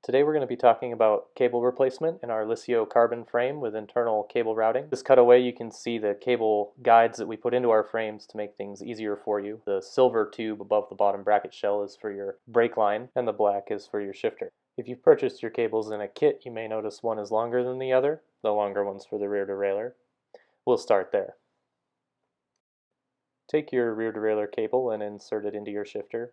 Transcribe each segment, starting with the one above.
Today we're going to be talking about cable replacement in our Liscio carbon frame with internal cable routing. This cutaway, you can see the cable guides that we put into our frames to make things easier for you. The silver tube above the bottom bracket shell is for your brake line and the black is for your shifter. If you've purchased your cables in a kit, you may notice one is longer than the other. The longer one's for the rear derailleur. We'll start there. Take your rear derailleur cable and insert it into your shifter.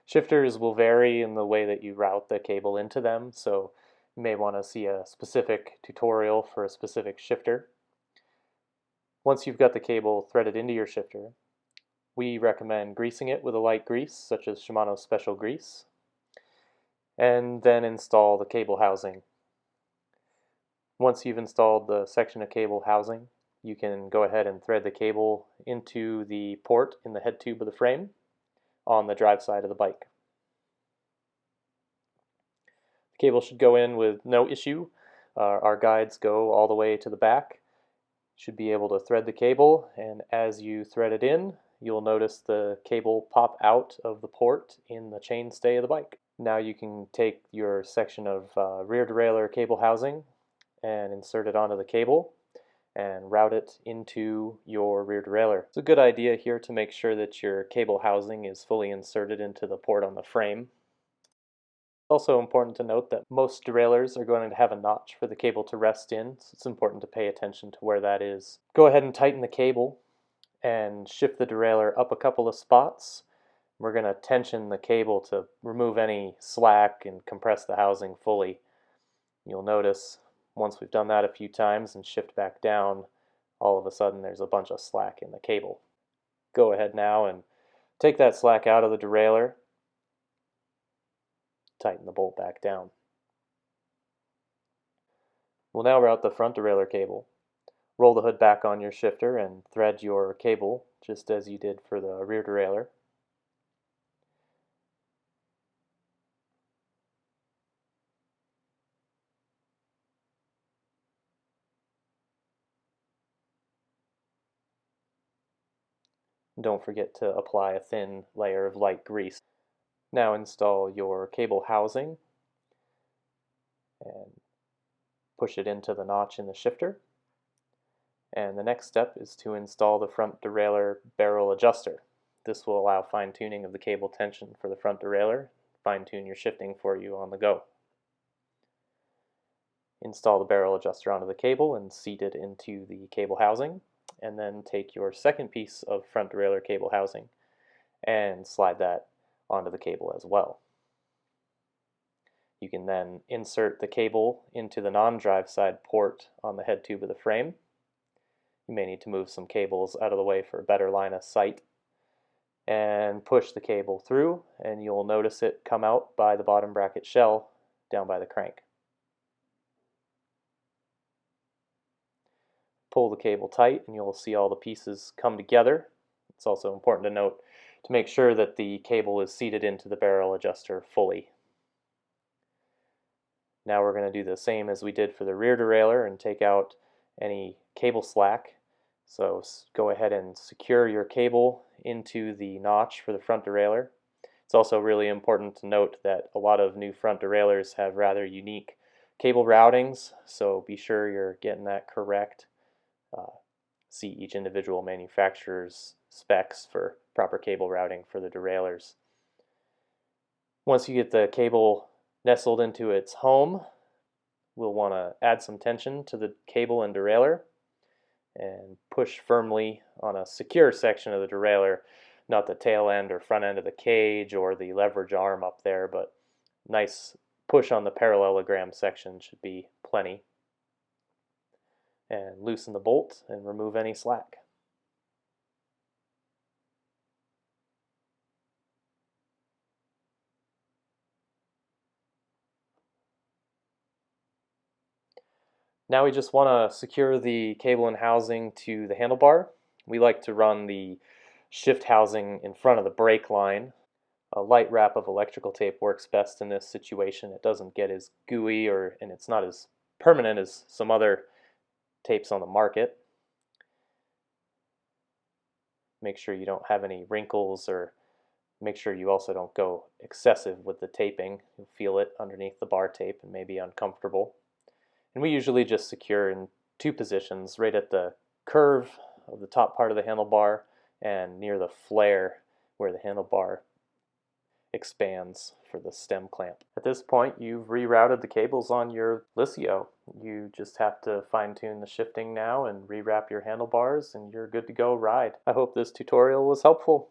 Shifters will vary in the way that you route the cable into them, so you may want to see a specific tutorial for a specific shifter. Once you've got the cable threaded into your shifter, we recommend greasing it with a light grease, such as Shimano Special Grease, and then install the cable housing. Once you've installed the section of cable housing, you can go ahead and thread the cable into the port in the head tube of the frame on the drive side of the bike. The cable should go in with no issue. Our guides go all the way to the back. You should be able to thread the cable, and as you thread it in, you'll notice the cable pop out of the port in the chainstay of the bike. Now you can take your section of rear derailleur cable housing and insert it onto the cable and route it into your rear derailleur. It's a good idea here to make sure that your cable housing is fully inserted into the port on the frame. It's also important to note that most derailleurs are going to have a notch for the cable to rest in, so it's important to pay attention to where that is. Go ahead and tighten the cable and shift the derailleur up a couple of spots. We're going to tension the cable to remove any slack and compress the housing fully. You'll notice once we've done that a few times and shift back down, all of a sudden there's a bunch of slack in the cable. Go ahead now and take that slack out of the derailleur. Tighten the bolt back down. We'll now route the front derailleur cable. Roll the hood back on your shifter and thread your cable just as you did for the rear derailleur. Don't forget to apply a thin layer of light grease. Now install your cable housing and push it into the notch in the shifter. And the next step is to install the front derailleur barrel adjuster. This will allow fine-tuning of the cable tension for the front derailleur, fine-tune your shifting for you on the go. Install the barrel adjuster onto the cable and seat it into the cable housing, and then take your second piece of front derailleur cable housing and slide that onto the cable as well. You can then insert the cable into the non-drive side port on the head tube of the frame. You may need to move some cables out of the way for a better line of sight, and push the cable through, and you'll notice it come out by the bottom bracket shell down by the crank. Pull the cable tight and you'll see all the pieces come together. It's also important to note to make sure that the cable is seated into the barrel adjuster fully. Now we're going to do the same as we did for the rear derailleur and take out any cable slack. So go ahead and secure your cable into the notch for the front derailleur. It's also really important to note that a lot of new front derailleurs have rather unique cable routings, so be sure you're getting that correct. See each individual manufacturer's specs for proper cable routing for the derailleurs. Once you get the cable nestled into its home, we'll want to add some tension to the cable and derailleur and push firmly on a secure section of the derailleur, not the tail end or front end of the cage or the leverage arm up there, but nice push on the parallelogram section should be plenty. And loosen the bolt and remove any slack. Now we just want to secure the cable and housing to the handlebar. We like to run the shift housing in front of the brake line. A light wrap of electrical tape works best in this situation. It doesn't get as gooey and it's not as permanent as some other tapes on the market. Make sure you don't have any wrinkles or Make sure you also don't go excessive with the taping. You'll feel it underneath the bar tape and may be uncomfortable. And we usually just secure in two positions, right at the curve of the top part of the handlebar and near the flare where the handlebar expands for the stem clamp. At this point, you've rerouted the cables on your Liscio. You just have to fine tune the shifting now and rewrap your handlebars and you're good to go ride. I hope this tutorial was helpful.